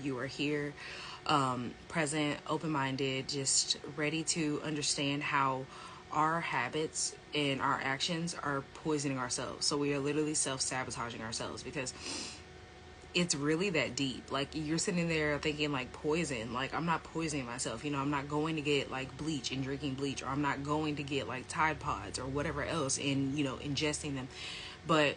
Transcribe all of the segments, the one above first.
You are here, present, open-minded, just ready to understand how our habits and our actions are poisoning ourselves. So we are literally self-sabotaging ourselves because it's really that deep. Like, you're sitting there thinking like poison. Like, I'm not poisoning myself. I'm not going to get like bleach and drinking bleach, or I'm not going to get like Tide Pods or whatever else and ingesting them. But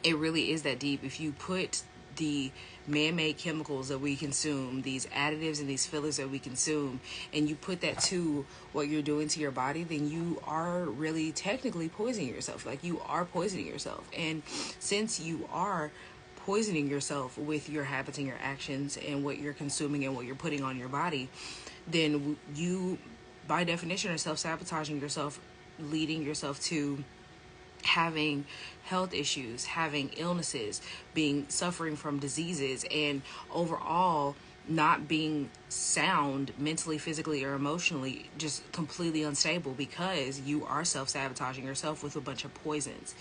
it really is that deep. If you put the man-made chemicals that we consume, these additives and these fillers that we consume, and you put that to what you're doing to your body, then you are really technically poisoning yourself. Like, you are poisoning yourself. And since you are poisoning yourself with your habits and your actions and what you're consuming and what you're putting on your body, then you, by definition, are self-sabotaging yourself, leading yourself to having health issues, having illnesses, suffering from diseases, and overall not being sound mentally, physically, or emotionally, just completely unstable, because you are self-sabotaging yourself with a bunch of poisons.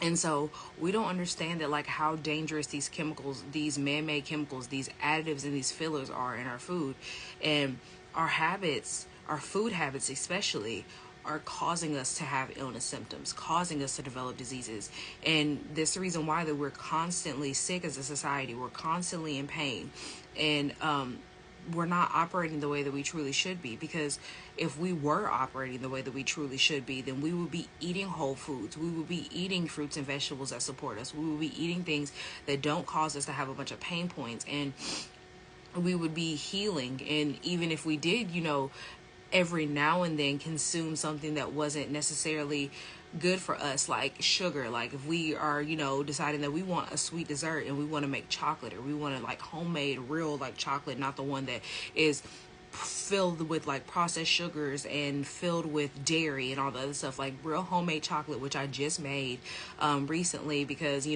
And so we don't understand that, like, how dangerous these chemicals, these man-made chemicals, these additives and these fillers are in our food. And our habits, our food habits especially, are causing us to have illness symptoms, causing us to develop diseases. And that's the reason why that we're constantly sick as a society. We're constantly in pain. And we're not operating the way that we truly should be, because if we were operating the way that we truly should be, then we would be eating whole foods. We would be eating fruits and vegetables that support us. We would be eating things that don't cause us to have a bunch of pain points, and we would be healing. And even if we did, every now and then consume something that wasn't necessarily good for us, like sugar. Like, if we are deciding that we want a sweet dessert and we want to make chocolate, or we want to like homemade real like chocolate, not the one that is filled with like processed sugars and filled with dairy and all the other stuff, like real homemade chocolate, which I just made recently, because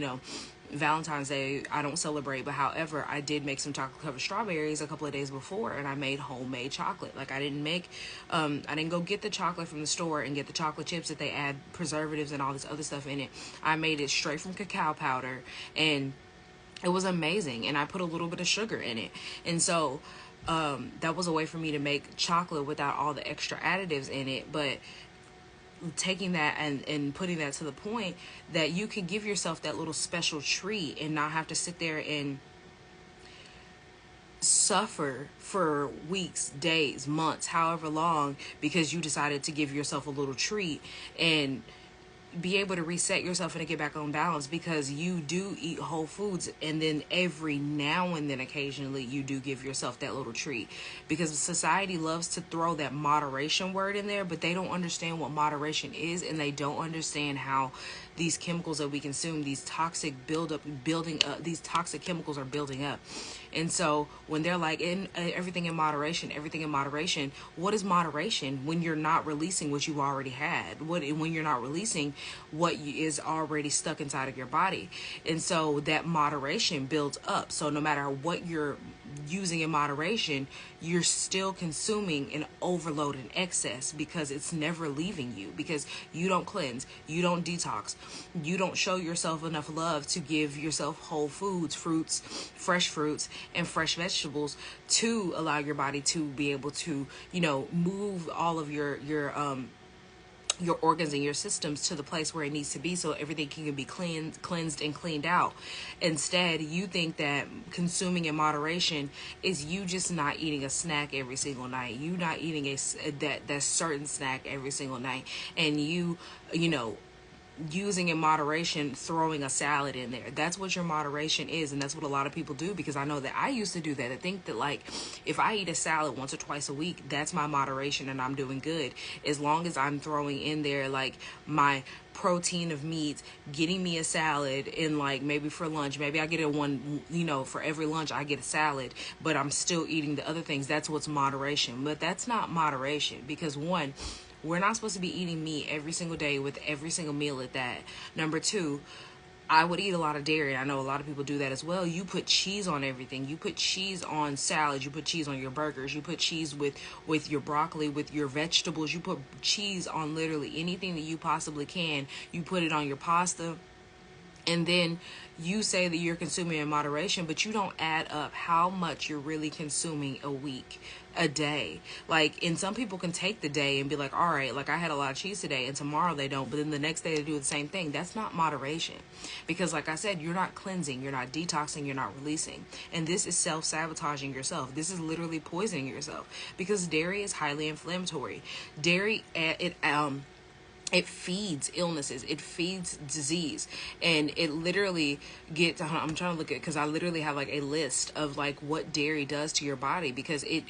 Valentine's Day I don't celebrate, but however, I did make some chocolate covered strawberries a couple of days before, and I made homemade chocolate. Like, I didn't go get the chocolate from the store and get the chocolate chips that they add preservatives and all this other stuff in it. I made it straight from cacao powder, and it was amazing. And I put a little bit of sugar in it, and so that was a way for me to make chocolate without all the extra additives in it. But taking that and putting that to the point that you can give yourself that little special treat and not have to sit there and suffer for weeks, days, months, however long, because you decided to give yourself a little treat, and be able to reset yourself and to get back on balance, because you do eat whole foods, and then every now and then occasionally you do give yourself that little treat, because society loves to throw that moderation word in there, but they don't understand what moderation is, and they don't understand how these chemicals that we consume, these toxic these toxic chemicals are building up. And so when they're like, everything in moderation, what is moderation when you're not releasing what you already had? When you're not releasing what is already stuck inside of your body? And so that moderation builds up. So no matter what you're using in moderation, you're still consuming an overload in excess, because it's never leaving you, because you don't cleanse, you don't detox, you don't show yourself enough love to give yourself whole foods, fresh fruits and fresh vegetables, to allow your body to be able to move all of your organs and your systems to the place where it needs to be, so everything can be cleansed and cleaned out. Instead, you think that consuming in moderation is you just not eating a snack every single night. You not eating that certain snack every single night, and you using in moderation, throwing a salad in there. That's what your moderation is, and that's what a lot of people do, because I know that I used to do that. I think that, like, if I eat a salad once or twice a week, that's my moderation and I'm doing good, as long as I'm throwing in there like my protein of meat, getting me a salad, and like maybe for lunch, maybe I get it one, for every lunch I get a salad, but I'm still eating the other things. That's what's moderation. But that's not moderation, because one, we're not supposed to be eating meat every single day with every single meal at that. Number two, I would eat a lot of dairy. I know a lot of people do that as well. You put cheese on everything. You put cheese on salads. You put cheese on your burgers. You put cheese with your broccoli, with your vegetables. You put cheese on literally anything that you possibly can. You put it on your pasta. And then you say that you're consuming in moderation, but you don't add up how much you're really consuming a week, a day. Like, and some people can take the day and be like, all right, like I had a lot of cheese today, and tomorrow they don't, but then the next day they do the same thing. That's not moderation. Because like I said, you're not cleansing, you're not detoxing, you're not releasing. And this is self-sabotaging yourself. This is literally poisoning yourself, because dairy is highly inflammatory. Dairy, it feeds illnesses, it feeds disease, and it literally I'm trying to look at, because I literally have like a list of like what dairy does to your body, because it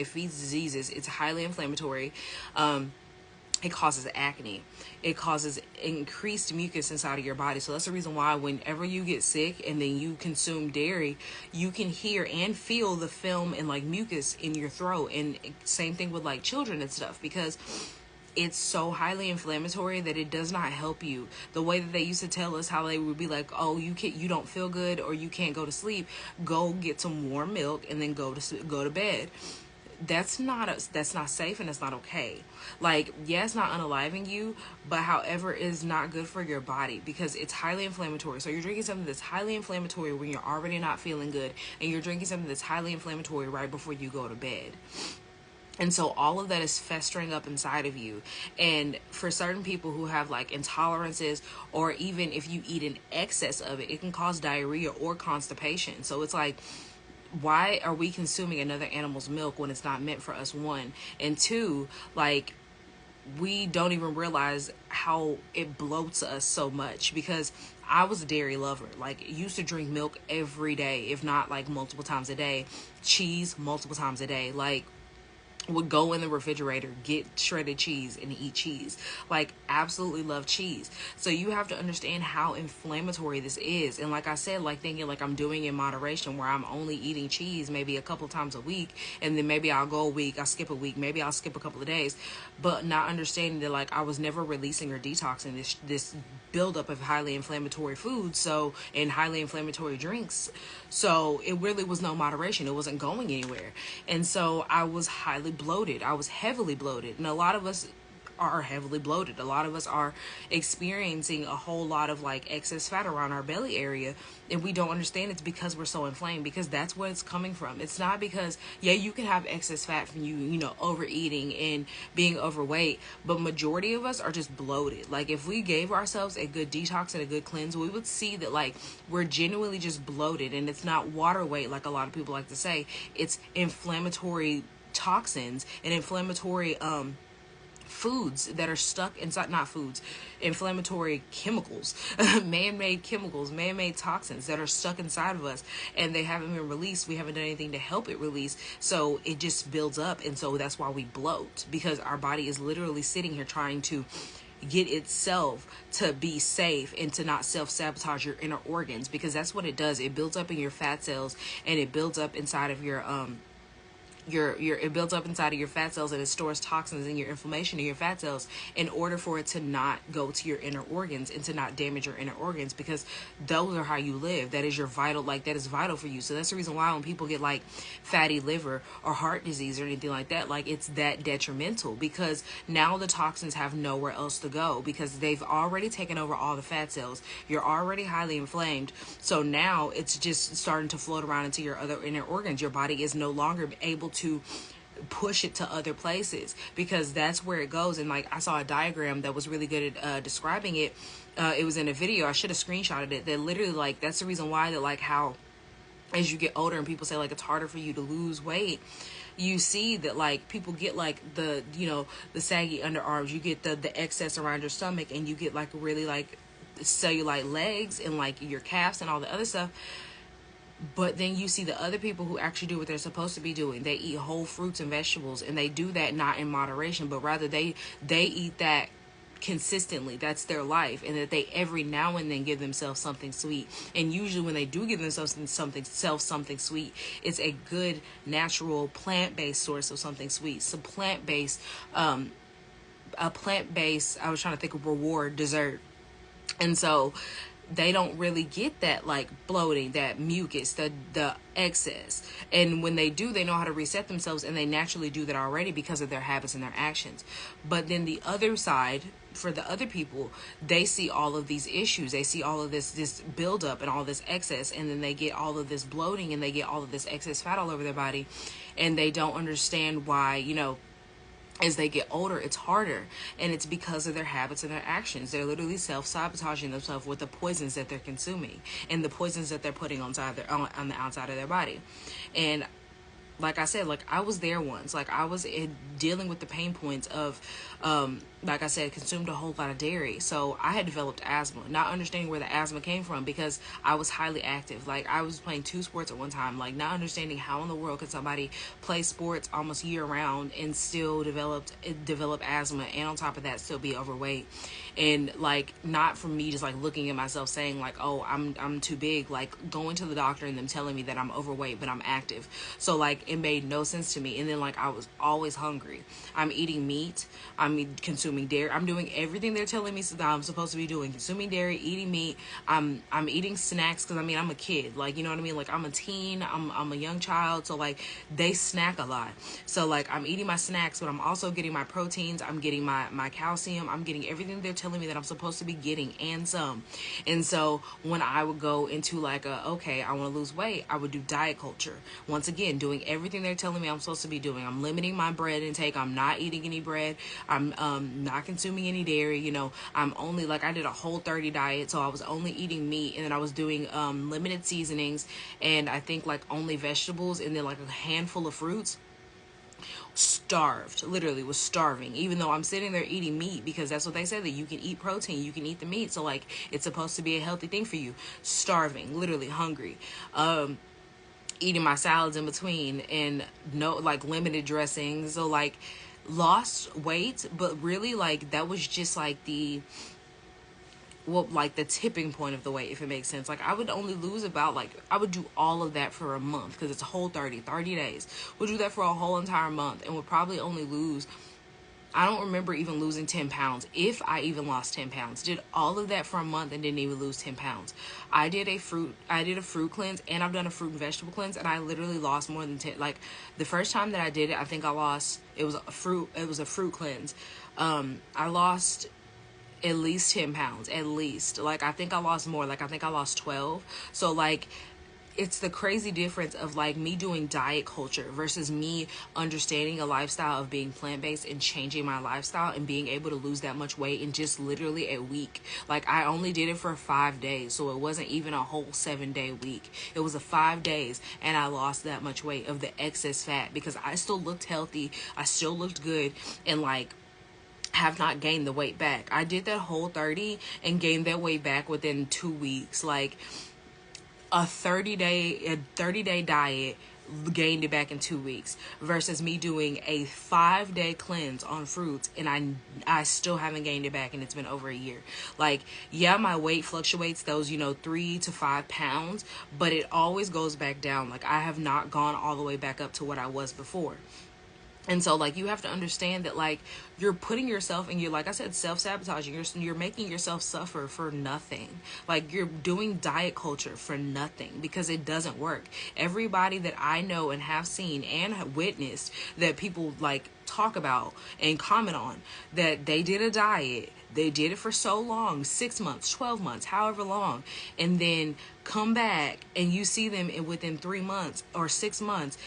feeds diseases. It's highly inflammatory. It causes acne. It causes increased mucus inside of your body. So that's the reason why whenever you get sick and then you consume dairy, you can hear and feel the film and like mucus in your throat. And same thing with like children and stuff, because it's so highly inflammatory that it does not help you. The way that they used to tell us, how they would be like, oh, you don't feel good or you can't go to sleep, go get some warm milk and then go to bed. That's not safe, and it's not okay. Like, yeah, it's not unaliving you, but however, is not good for your body, because it's highly inflammatory. So you're drinking something that's highly inflammatory when you're already not feeling good, and you're drinking something that's highly inflammatory right before you go to bed. And so all of that is festering up inside of you. And for certain people who have like intolerances, or even if you eat in excess of it, it can cause diarrhea or constipation. So it's like, why are we consuming another animal's milk when it's not meant for us? One. And two, like, we don't even realize how it bloats us so much, because I was a dairy lover. Like, used to drink milk every day, if not like multiple times a day, cheese multiple times a day. Like, would go in the refrigerator, get shredded cheese and eat cheese. Like, absolutely love cheese. So you have to understand how inflammatory this is. And like I said, like thinking like I'm doing in moderation, where I'm only eating cheese maybe a couple times a week, and then maybe I'll go a week, I'll skip a week, maybe I'll skip a couple of days, but not understanding that like I was never releasing or detoxing this buildup of highly inflammatory foods, so, and highly inflammatory drinks. So it really was no moderation. It wasn't going anywhere. And so I was highly bloated. I was heavily bloated. And a lot of us are heavily bloated. A lot of us are experiencing a whole lot of like excess fat around our belly area, and we don't understand it's because we're so inflamed, because that's where it's coming from. It's not because, yeah, you can have excess fat from you know, overeating and being overweight, but majority of us are just bloated. Like, if we gave ourselves a good detox and a good cleanse, we would see that like we're genuinely just bloated, and it's not water weight like a lot of people like to say. It's inflammatory toxins and inflammatory foods that are stuck inside, not foods, inflammatory chemicals, man-made chemicals, man-made toxins that are stuck inside of us, and they haven't been released. We haven't done anything to help it release, so it just builds up. And so that's why we bloat, because our body is literally sitting here trying to get itself to be safe and to not self-sabotage your inner organs, because that's what it does. It builds up in your fat cells, and it builds up inside of your it builds up inside of your fat cells, and it stores toxins in your inflammation in your fat cells, in order for it to not go to your inner organs and to not damage your inner organs, because those are how you live. That is your vital, like, that is vital for you. So that's the reason why when people get like fatty liver or heart disease or anything like that, like, it's that detrimental, because now the toxins have nowhere else to go, because they've already taken over all the fat cells. You're already highly inflamed, so now it's just starting to float around into your other inner organs. Your body is no longer able to push it to other places, because that's where it goes. And like, I saw a diagram that was really good at describing it. It was in a video. I should have screenshotted it. That literally, like, that's the reason why, that like how as you get older and people say like it's harder for you to lose weight, you see that like people get like the, you know, the saggy underarms, you get the excess around your stomach, and you get like really like cellulite legs and like your calves and all the other stuff. But then you see the other people who actually do what they're supposed to be doing. They eat whole fruits and vegetables, and they do that not in moderation, but rather they eat that consistently. That's their life. And that they every now and then give themselves something sweet. And usually when they do give themselves something sweet, it's a good natural plant-based source of something sweet. So plant-based, I was trying to think of reward, dessert. And so they don't really get that like bloating, that mucus, the excess. And when they do, they know how to reset themselves, and they naturally do that already because of their habits and their actions. But then the other side, for the other people, they see all of these issues, they see all of this buildup and all this excess, and then they get all of this bloating and they get all of this excess fat all over their body, and they don't understand why, as they get older, it's harder. And it's because of their habits and their actions. They're literally self-sabotaging themselves with the poisons that they're consuming and the poisons that they're putting on the outside of their body. And like I said, like I was there once, like I was dealing with the pain points of, like I said, consumed a whole lot of dairy. So I had developed asthma, not understanding where the asthma came from because I was highly active. Like I was playing 2 sports at one time, like not understanding how in the world could somebody play sports almost year round and still develop asthma, and on top of that still be overweight. And like, not from me just like looking at myself saying like, oh, I'm too big, like going to the doctor and them telling me that I'm overweight but I'm active. So like it made no sense to me. And then like I was always hungry. I'm eating meat, I'm consuming dairy, I'm doing everything they're telling me that I'm supposed to be doing, consuming dairy, eating meat, I'm eating snacks, because I'm a kid, like, you know what I mean, like I'm a teen, I'm a young child, so like they snack a lot. So like I'm eating my snacks, but I'm also getting my proteins, I'm getting my calcium, I'm getting everything they're telling me that I'm supposed to be getting, and some. And so when I would go into like okay, I want to lose weight, I would do diet culture. Once again, doing everything they're telling me I'm supposed to be doing. I'm limiting my bread intake, I'm not eating any bread, I'm not consuming any dairy, I'm only, like, I did a Whole30 diet, so I was only eating meat, and then I was doing limited seasonings, and I think like only vegetables, and then like a handful of fruits. Starved, literally was starving, even though I'm sitting there eating meat, because that's what they said, that you can eat protein, you can eat the meat, so like it's supposed to be a healthy thing for you. Starving, literally hungry, eating my salads in between, and no, like, limited dressings. So like lost weight, but really like that was just like the tipping point of the weight, if it makes sense. Like I would only lose about, like, I would do all of that for a month, because it's a whole 30 days. Would do that for a whole entire month, and would probably only lose, I don't remember even losing 10 pounds, if I even lost 10 pounds. Did all of that for a month and didn't even lose 10 pounds. I did a fruit cleanse, and I've done a fruit and vegetable cleanse, and I literally lost more than 10. Like the first time that I did it, I think I lost, it was a fruit cleanse. I lost at least 10 pounds, at least. Like I think I lost more, like I think I lost 12. So like, it's the crazy difference of like me doing diet culture versus me understanding a lifestyle of being plant-based and changing my lifestyle and being able to lose that much weight in just literally a week. Like I only did it for 5 days, so it wasn't even a whole 7-day week. It was a 5 days, and I lost that much weight of the excess fat, because I still looked healthy, I still looked good, and like have not gained the weight back. I did that Whole30 and gained that weight back within 2 weeks. Like a 30-day diet gained it back in 2 weeks, versus me doing a 5-day cleanse on fruits, and I still haven't gained it back, and it's been over a year. Like, yeah, my weight fluctuates those 3 to 5 pounds, but it always goes back down. Like I have not gone all the way back up to what I was before. And so like you have to understand that like you're putting yourself, and you're, like I said, self-sabotaging. You're making yourself suffer for nothing. Like you're doing diet culture for nothing, because it doesn't work. Everybody that I know and have seen and have witnessed, that people like talk about and comment on, that they did a diet, they did it for so long, 6 months, 12 months, however long, and then come back and you see them within 3 months or 6 months,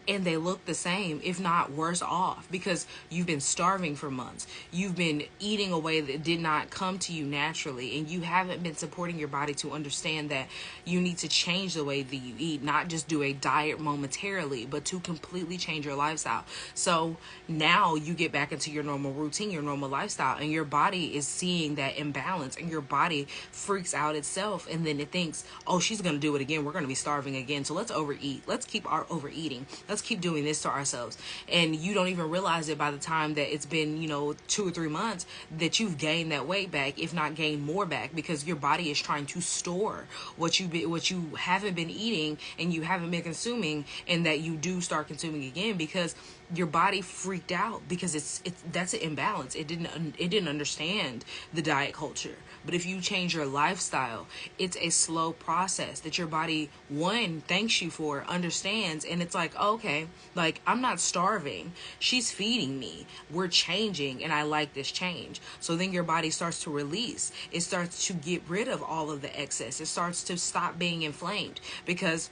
and they look the same, if not worse off, because you've been starving for months. You've been eating a way that did not come to you naturally, and you haven't been supporting your body to understand that you need to change the way that you eat, not just do a diet momentarily, but to completely change your lifestyle. So now you get back into your normal routine, your normal lifestyle, and your body is seeing that imbalance, and your body freaks out itself, and then it thinks, oh, she's going to do it again. We're going to be starving again. So let's overeat. Let's keep our overeating. Let's keep doing this to ourselves. And you don't even realize it by the time that it's been 2 or 3 months, that you've gained that weight back, if not gained more back, because your body is trying to store what you haven't been eating and you haven't been consuming, and that you do start consuming again, because your body freaked out because it's that's an imbalance. It didn't understand the diet culture. But if you change your lifestyle, it's a slow process that your body, one, thanks you for, understands, and it's like, okay, like, I'm not starving. She's feeding me. We're changing, and I like this change. So then your body starts to release. It starts to get rid of all of the excess. It starts to stop being inflamed because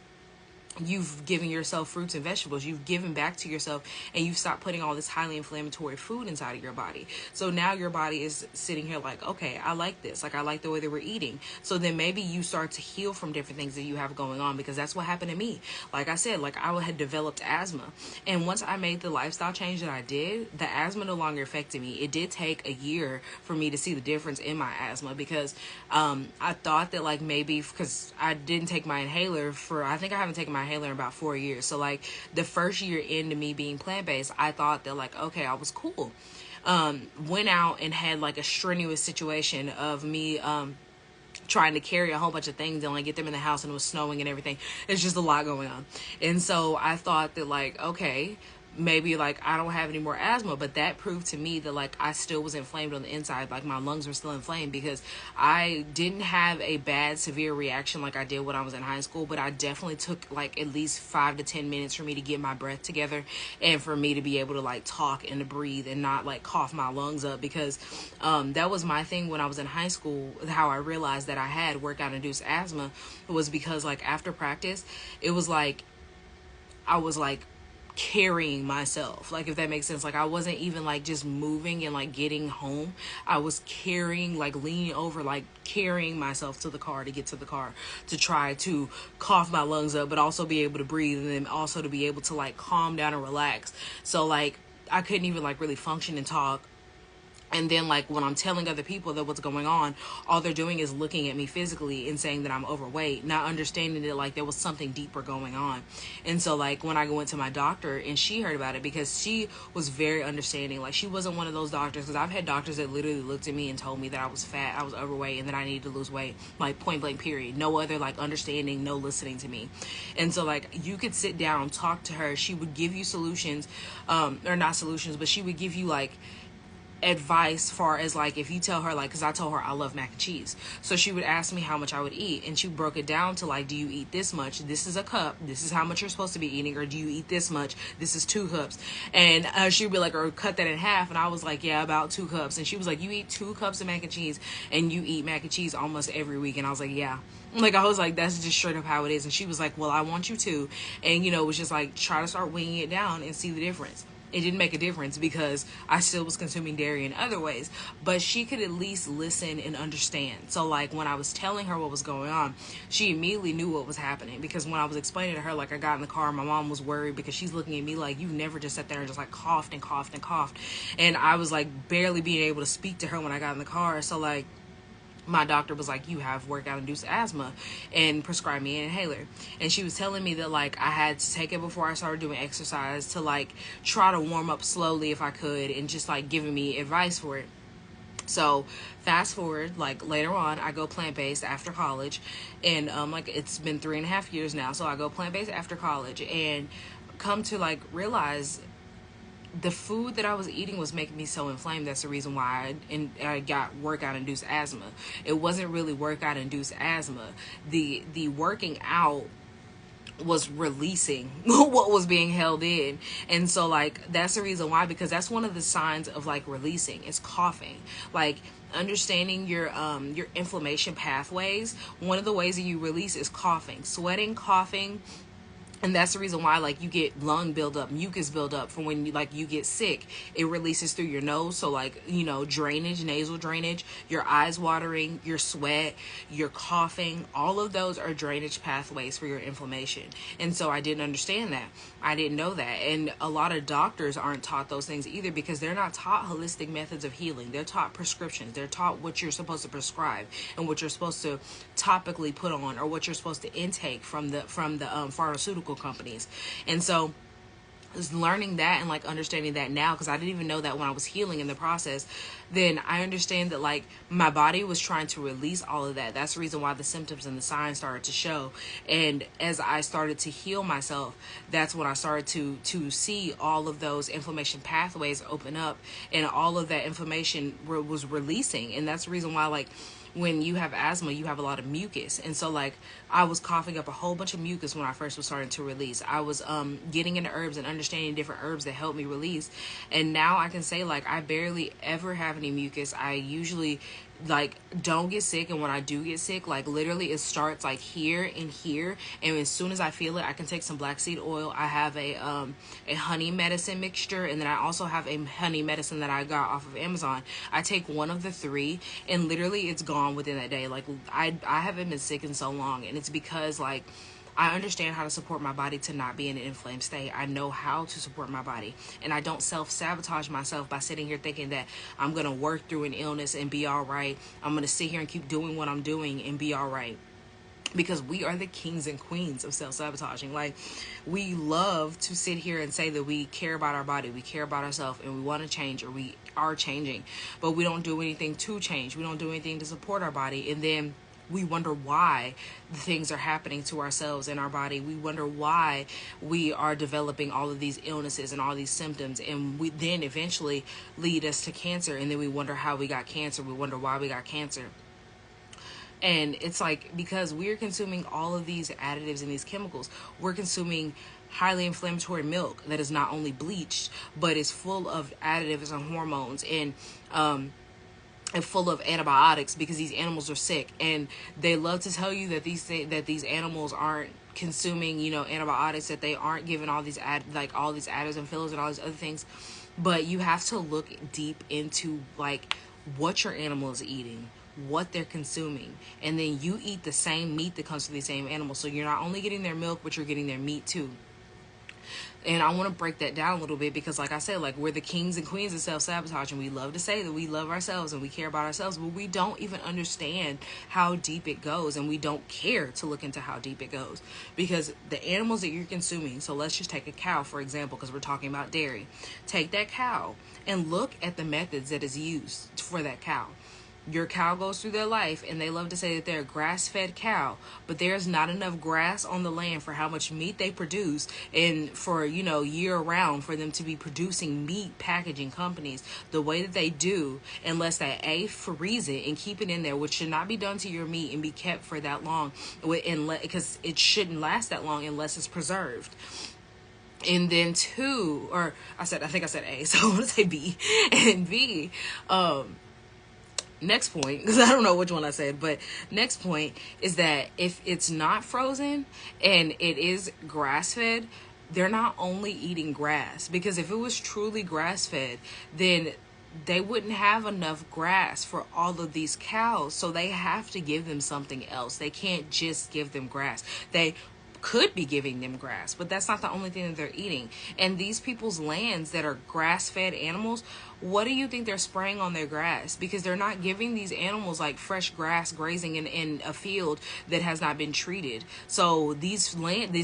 you've given yourself fruits and vegetables. You've given back to yourself, and you've stopped putting all this highly inflammatory food inside of your body. So now your body is sitting here like, okay, I like this. Like, I like the way that we're eating. So then maybe you start to heal from different things that you have going on, because that's what happened to me. Like I said, like, I had developed asthma. And once I made the lifestyle change that I did, the asthma no longer affected me. It did take a year for me to see the difference in my asthma, because I thought that, like, maybe because I didn't take my inhaler I think I haven't taken my inhaler in about 4 years. So, like, the first year into me being plant-based, I thought that, like, okay, I was cool. Went out and had, like, a strenuous situation of me trying to carry a whole bunch of things and, like, get them in the house, and it was snowing and everything. It's just a lot going on. And so I thought that, like, okay, maybe, like, I don't have any more asthma. But that proved to me that, like, I still was inflamed on the inside. Like, my lungs were still inflamed, because I didn't have a bad severe reaction like I did when I was in high school, but I definitely took, like, at least 5 to 10 minutes for me to get my breath together, and for me to be able to, like, talk and to breathe and not, like, cough my lungs up. Because that was my thing when I was in high school. How I realized that I had workout induced asthma was because, like, after practice, it was like I was, like, carrying myself, like, if that makes sense. Like, I wasn't even, like, just moving and, like, getting home. I was carrying, like, leaning over, like, carrying myself to the car, to get to the car, to try to cough my lungs up, but also be able to breathe, and then also to be able to, like, calm down and relax. So, like, I couldn't even, like, really function and talk. And then, like, when I'm telling other people that what's going on, all they're doing is looking at me physically and saying that I'm overweight, not understanding that, like, there was something deeper going on. And so, like, when I went to my doctor and she heard about it, because she was very understanding. Like, she wasn't one of those doctors, because I've had doctors that literally looked at me and told me that I was fat, I was overweight, and that I needed to lose weight, like, point blank period. No other, like, understanding, no listening to me. And so, like, you could sit down, talk to her. She would give you solutions, or not solutions, but she would give you, like, advice far as, like, if you tell her, like, because I told her I love mac and cheese, so she would ask me how much I would eat, and she broke it down to, like, do you eat this much, this is a cup, this is how much you're supposed to be eating, or do you eat this much, this is 2 cups. And she'd be like, or cut that in half, and I was like, yeah, about 2 cups. And she was like, you eat 2 cups of mac and cheese, and you eat mac and cheese almost every week. And I was like, yeah. Like, I was like, that's just straight up how it is. And she was like, well, I want you to. And, you know, it was just like, try to start winging it down and see the difference. It didn't make a difference, because I still was consuming dairy in other ways, but she could at least listen and understand. So, like, when I was telling her what was going on, she immediately knew what was happening, because when I was explaining to her, like, I got in the car, my mom was worried, because she's looking at me like, you never just sat there and just, like, coughed and coughed and coughed. And I was, like, barely being able to speak to her when I got in the car. So, like, my doctor was like, you have workout induced asthma, and prescribed me an inhaler. And she was telling me that, like, I had to take it before I started doing exercise, to, like, try to warm up slowly if I could, and just, like, giving me advice for it. So fast forward, like, later on, I go plant-based after college, and like, it's been 3.5 years now. So I go plant-based after college, and come to, like, realize the food that I was eating was making me so inflamed. That's the reason why I got workout-induced asthma. It wasn't really workout-induced asthma. The working out was releasing what was being held in. And so, like, that's the reason why, because that's one of the signs of, like, releasing is coughing. Like, understanding your inflammation pathways, one of the ways that you release is coughing, sweating, coughing. And that's the reason why, like, you get lung buildup, mucus buildup from when you get sick. It releases through your nose. So, like, you know, drainage, nasal drainage, your eyes watering, your sweat, your coughing, all of those are drainage pathways for your inflammation. And so I didn't understand that. I didn't know that. And a lot of doctors aren't taught those things either, because they're not taught holistic methods of healing. They're taught prescriptions. They're taught what you're supposed to prescribe and what you're supposed to topically put on, or what you're supposed to intake from the pharmaceutical companies. And so is learning that and like understanding that now, because I didn't even know that when I was healing in the process. Then I understand that like my body was trying to release all of that. That's the reason why the symptoms and the signs started to show. And as I started to heal myself, that's when I started to see all of those inflammation pathways open up, and all of that inflammation was releasing. And that's the reason why, like, when you have asthma, you have a lot of mucus. And so like I was coughing up a whole bunch of mucus when I first was starting to release. I was getting into herbs and understanding different herbs that help me release. And now I can say like I barely ever have any mucus. I usually like don't get sick, and when I do get sick, like literally it starts like here and here, and as soon as I feel it, I can take some black seed oil. I have a honey medicine mixture, and then I also have a honey medicine that I got off of Amazon. I take one of the three, and literally it's gone within that day. Like I haven't been sick in so long, and it's because like I understand how to support my body to not be in an inflamed state. I know how to support my body, and I don't self-sabotage myself by sitting here thinking that I'm going to work through an illness and be all right. I'm going to sit here and keep doing what I'm doing and be all right. Because we are the kings and queens of self-sabotaging. Like, we love to sit here and say that we care about our body, we care about ourselves, and we want to change, or we are changing, but we don't do anything to change. We don't do anything to support our body, and then we wonder why the things are happening to ourselves and our body. We wonder why we are developing all of these illnesses and all these symptoms, and we then eventually lead us to cancer. And then we wonder how we got cancer. We wonder why we got cancer. And it's like, because we're consuming all of these additives and these chemicals, we're consuming highly inflammatory milk that is not only bleached, but is full of additives and hormones, and full of antibiotics, because these animals are sick. And they love to tell you that these animals aren't consuming, antibiotics, that they aren't giving all these additives and fillers and all these other things. But you have to look deep into like what your animal is eating, what they're consuming, and then you eat the same meat that comes from these same animals. So you're not only getting their milk, but you're getting their meat too. And I want to break that down a little bit, because like I said, like, we're the kings and queens of self-sabotage, and we love to say that we love ourselves and we care about ourselves, but we don't even understand how deep it goes, and we don't care to look into how deep it goes. Because the animals that you're consuming, so let's just take a cow for example, because we're talking about dairy. Take that cow and look at the methods that is used for that cow. Your cow goes through their life, and they love to say that they're a grass-fed cow, but there's not enough grass on the land for how much meat they produce, and for, year-round, for them to be producing meat packaging companies the way that they do, unless they freeze it and keep it in there, which should not be done to your meat and be kept for that long, because it shouldn't last that long unless it's preserved. And then I think I said A, so I want to say B. And B, next point, because I don't know which one I said, but next point is that if it's not frozen and it is grass-fed, they're not only eating grass. Because if it was truly grass-fed, then they wouldn't have enough grass for all of these cows, so they have to give them something else. They can't just give them grass. They could be giving them grass, but that's not the only thing that they're eating. And these people's lands that are grass-fed animals, what do you think they're spraying on their grass? Because they're not giving these animals like fresh grass grazing in a field that has not been treated. So this land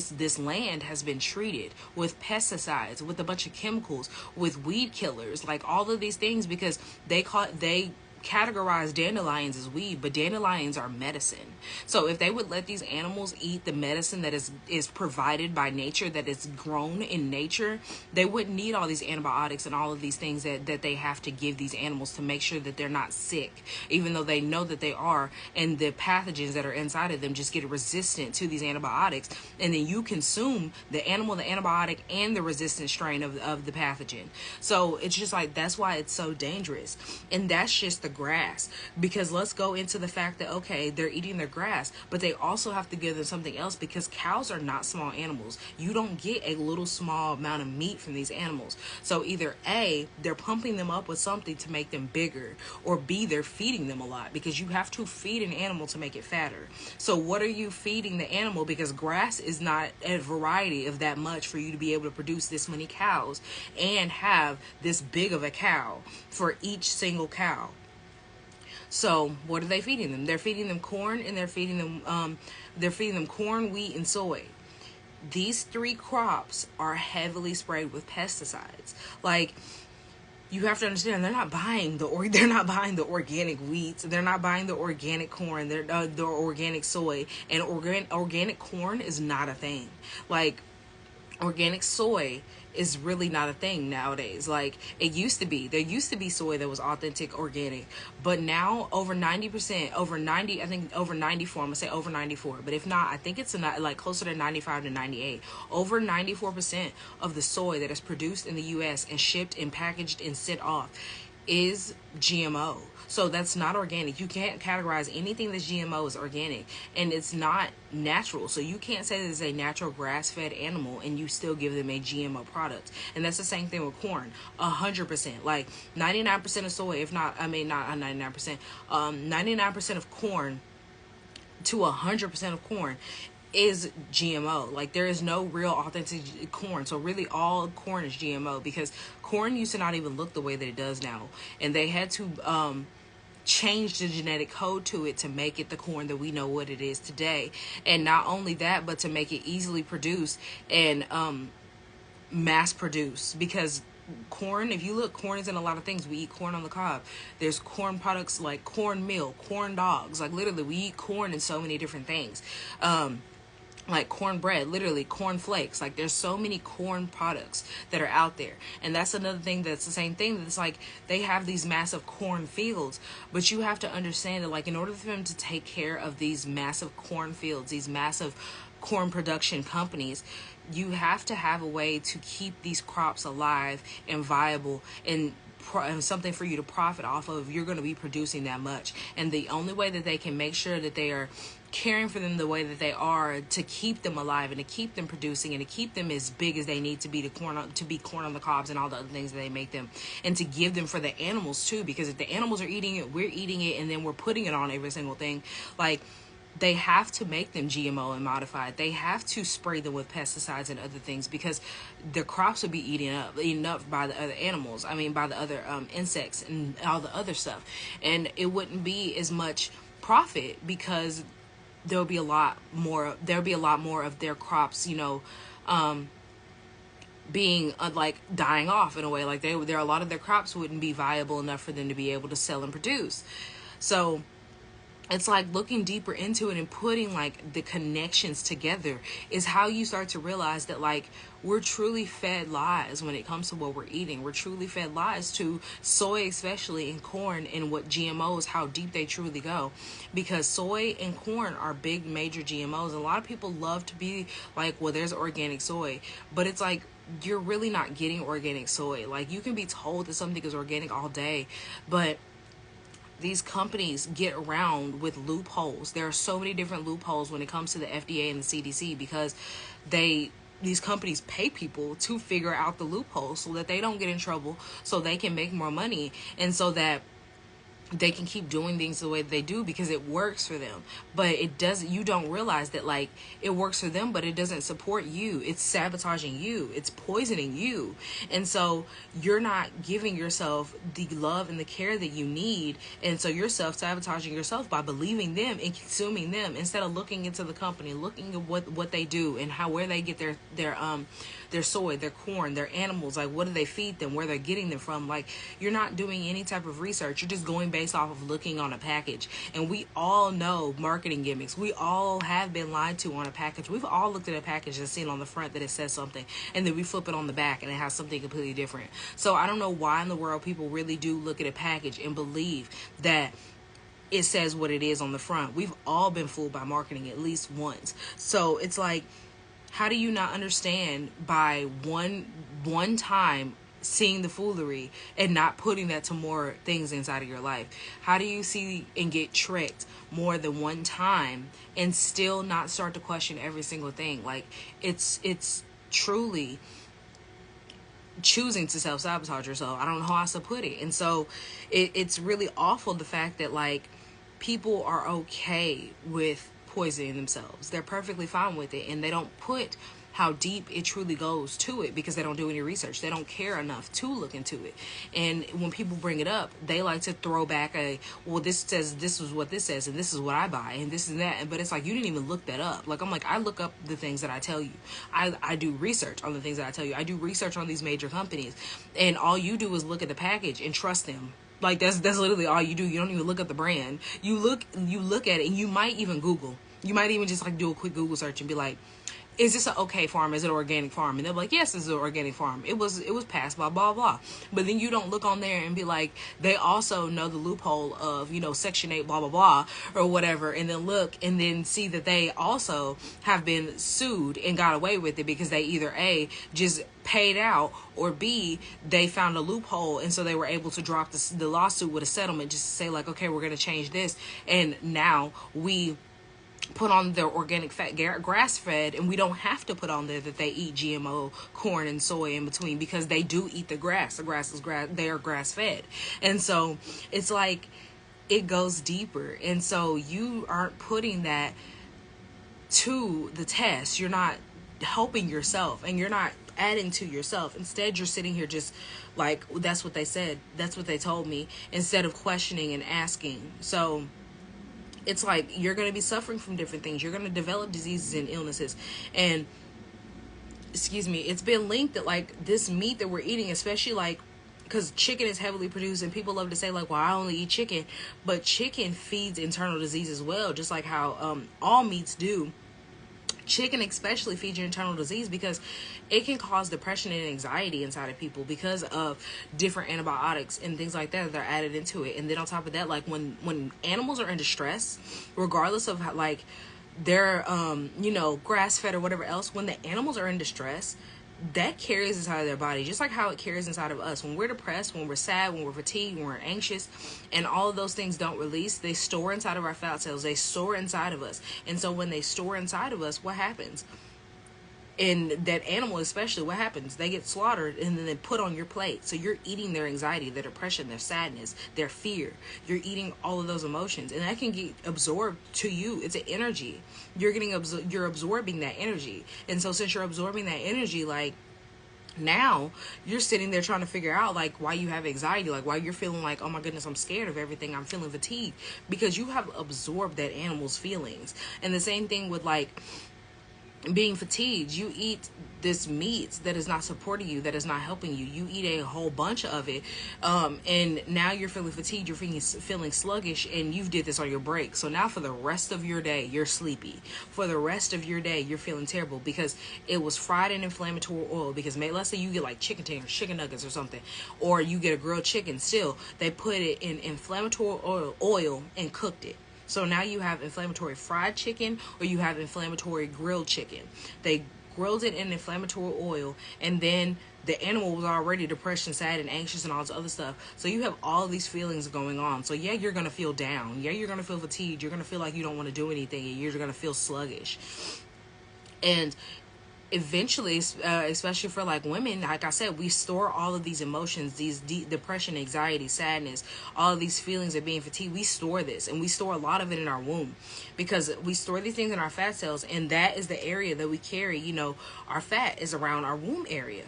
has been treated with pesticides, with a bunch of chemicals, with weed killers, like all of these things, because they categorize dandelions as weed, but dandelions are medicine. So if they would let these animals eat the medicine that is provided by nature, that is grown in nature, they wouldn't need all these antibiotics and all of these things that they have to give these animals to make sure that they're not sick, even though they know that they are, and the pathogens that are inside of them just get resistant to these antibiotics, and then you consume the animal, the antibiotic, and the resistant strain of the pathogen. So it's just like, that's why it's so dangerous. And that's just the grass. Because let's go into the fact that, okay, they're eating their grass, but they also have to give them something else, because cows are not small animals. You don't get a little small amount of meat from these animals. So either A, they're pumping them up with something to make them bigger, or B, they're feeding them a lot, because you have to feed an animal to make it fatter. So what are you feeding the animal? Because grass is not a variety of that much for you to be able to produce this many cows and have this big of a cow for each single cow. So what are they feeding them? They're feeding them corn, and they're feeding them corn, wheat, and soy. these 3 crops are heavily sprayed with pesticides. Like, you have to understand, they're not buying they're not buying the organic wheat, they're not buying the organic corn, they're the organic soy, and organic corn is not a thing. Like, organic soy is really not a thing nowadays. Like, it used to be. There used to be soy that was authentic organic, but now over 90%, over 90, I think over 94, I'm gonna say over 94, but if not, I think it's like closer to 95 to 98. Over 94% of the soy that is produced in the US and shipped and packaged and sent off is GMO. So that's not organic. You can't categorize anything that's GMO as organic, and it's not natural. So you can't say that it's a natural grass-fed animal and you still give them a GMO product. And that's the same thing with corn. 100%, like 99% of soy, if not, I mean, not 99%, 99% of corn to 100% of corn is GMO. Like, there is no real authentic corn. So really all corn is GMO, because corn used to not even look the way that it does now, and they had to change the genetic code to it to make it the corn that we know what it is today. And not only that, but to make it easily produced and mass produced, because corn, if you look, corn is in a lot of things. We eat corn on the cob. There's corn products like cornmeal, corn dogs. Like, literally, we eat corn in so many different things. Like cornbread, literally corn flakes. Like, there's so many corn products that are out there. And that's another thing that's the same thing. That's like, they have these massive corn fields, but you have to understand that, like, in order for them to take care of these massive corn fields, these massive corn production companies, you have to have a way to keep these crops alive and viable and something for you to profit off of. You're going to be producing that much, and the only way that they can make sure that they are caring for them the way that they are, to keep them alive and to keep them producing and to keep them as big as they need to be, to be corn on the cobs and all the other things that they make them, and to give them for the animals too, because if the animals are eating it, we're eating it, and then we're putting it on every single thing. Like, they have to make them GMO and modified. They have to spray them with pesticides and other things, because the crops will be eaten up by the other animals. I mean, by the other insects and all the other stuff. And it wouldn't be as much profit, because there'll be a lot more of their crops, being like dying off in a way. Like, there are a lot of their crops wouldn't be viable enough for them to be able to sell and produce. So it's like, looking deeper into it and putting like the connections together is how you start to realize that, like, we're truly fed lies when it comes to what we're eating. We're truly fed lies to soy, especially, and corn, and what GMOs, how deep they truly go, because soy and corn are big major GMOs. A lot of people love to be like, well, there's organic soy, but it's like, you're really not getting organic soy. Like, you can be told that something is organic all day, but these companies get around with loopholes. There are so many different loopholes when it comes to the FDA and the CDC, because these companies pay people to figure out the loopholes so that they don't get in trouble, so they can make more money, and so that they can keep doing things the way that they do, because it works for them. But it doesn't, you don't realize that, like, it works for them, but it doesn't support you. It's sabotaging you. It's poisoning you. And so you're not giving yourself the love and the care that you need. And so you're self-sabotaging yourself by believing them and consuming them, instead of looking into the company, looking at what they do and where they get their soy, their corn, their animals. Like, what do they feed them, where they're getting them from. Like, you're not doing any type of research. You're just going based off of looking on a package. And we all know marketing gimmicks. We all have been lied to on a package. We've all looked at a package and seen on the front that it says something, and then we flip it on the back and it has something completely different. So I don't know why in the world people really do look at a package and believe that it says what it is on the front. We've all been fooled by marketing at least once. So it's like, how do you not understand by one time seeing the foolery and not putting that to more things inside of your life? How do you see and get tricked more than one time and still not start to question every single thing? Like, it's truly choosing to self-sabotage yourself. I don't know how else to put it. And so it's really awful, the fact that, like, people are okay with poisoning themselves. They're perfectly fine with it, and they don't put how deep it truly goes to it, because they don't do any research. They don't care enough to look into it. And when people bring it up, they like to throw back well, this says this is what this says, and this is what I buy, and this and that. But it's like, you didn't even look that up. Like, I'm like, I look up the things that I tell you. I do research on the things that I tell you. I do research on these major companies, and all you do is look at the package and trust them. Like, that's literally all you do. You don't even look at the brand. You look at it, and you might even Google. You might even just like do a quick Google search and be like, is this an okay farm? Is it an organic farm? And they'll be like, yes, this is an organic farm. It was passed by blah, blah. But then you don't look on there and be like, they also know the loophole of, Section 8, blah, blah, blah, or whatever. And then look and then see that they also have been sued and got away with it because they either A, just paid out, or B, they found a loophole. And so they were able to drop the lawsuit with a settlement, just to say like, okay, we're going to change this. And now we put on their organic fat, grass fed, and we don't have to put on there that they eat GMO corn and soy in between, because they do eat the grass. The grass is they are grass fed. And so it's like, it goes deeper. And so you aren't putting that to the test. You're not helping yourself, and you're not adding to yourself. Instead, you're sitting here just like, that's what they said, that's what they told me, instead of questioning and asking. So it's like, you're going to be suffering from different things. You're going to develop diseases and illnesses. And, it's been linked that like this meat that we're eating, especially like, because chicken is heavily produced, and people love to say like, well, I only eat chicken. But chicken feeds internal disease as well, just like how all meats do. Chicken especially feeds your internal disease, because it can cause depression and anxiety inside of people because of different antibiotics and things like that are added into it. And then on top of that, like when animals are in distress, regardless of how, like they're grass fed or whatever else, when the animals are in distress, that carries inside of their body, just like how it carries inside of us. When we're depressed, when we're sad, when we're fatigued, when we're anxious, and all of those things don't release, they store inside of our fat cells. They store inside of us. And so when they store inside of us, what happens? In that animal especially, what happens? They get slaughtered and then they put on your plate. So you're eating their anxiety, their depression, their sadness, their fear. You're eating all of those emotions, and that can get absorbed to you. It's an energy. You're absorbing that energy. And so since you're absorbing that energy, like, now you're sitting there trying to figure out like why you have anxiety, like why you're feeling like, oh my goodness, I'm scared of everything, I'm feeling fatigued, because you have absorbed that animal's feelings. And the same thing with like being fatigued. You eat this meat that is not supporting you, that is not helping you. You eat a whole bunch of it, and now you're feeling fatigued, you're feeling sluggish, and you did this on your break. So now for the rest of your day, you're sleepy. For the rest of your day, you're feeling terrible because it was fried in inflammatory oil. Because let's say you get like chicken tenders, chicken nuggets or something, or you get a grilled chicken, still they put it in inflammatory oil and cooked it. So now you have inflammatory fried chicken, or you have inflammatory grilled chicken. They grilled it in inflammatory oil, and then the animal was already depressed and sad and anxious and all this other stuff. So you have all these feelings going on. So yeah, you're going to feel down. Yeah, you're going to feel fatigued. You're going to feel like you don't want to do anything, and you're going to feel sluggish. And eventually, especially for like women, like I said, we store all of these emotions, these depression, anxiety, sadness, all of these feelings of being fatigued. We store this, and we store a lot of it in our womb, because we store these things in our fat cells, and that is the area that we carry. Our fat is around our womb area.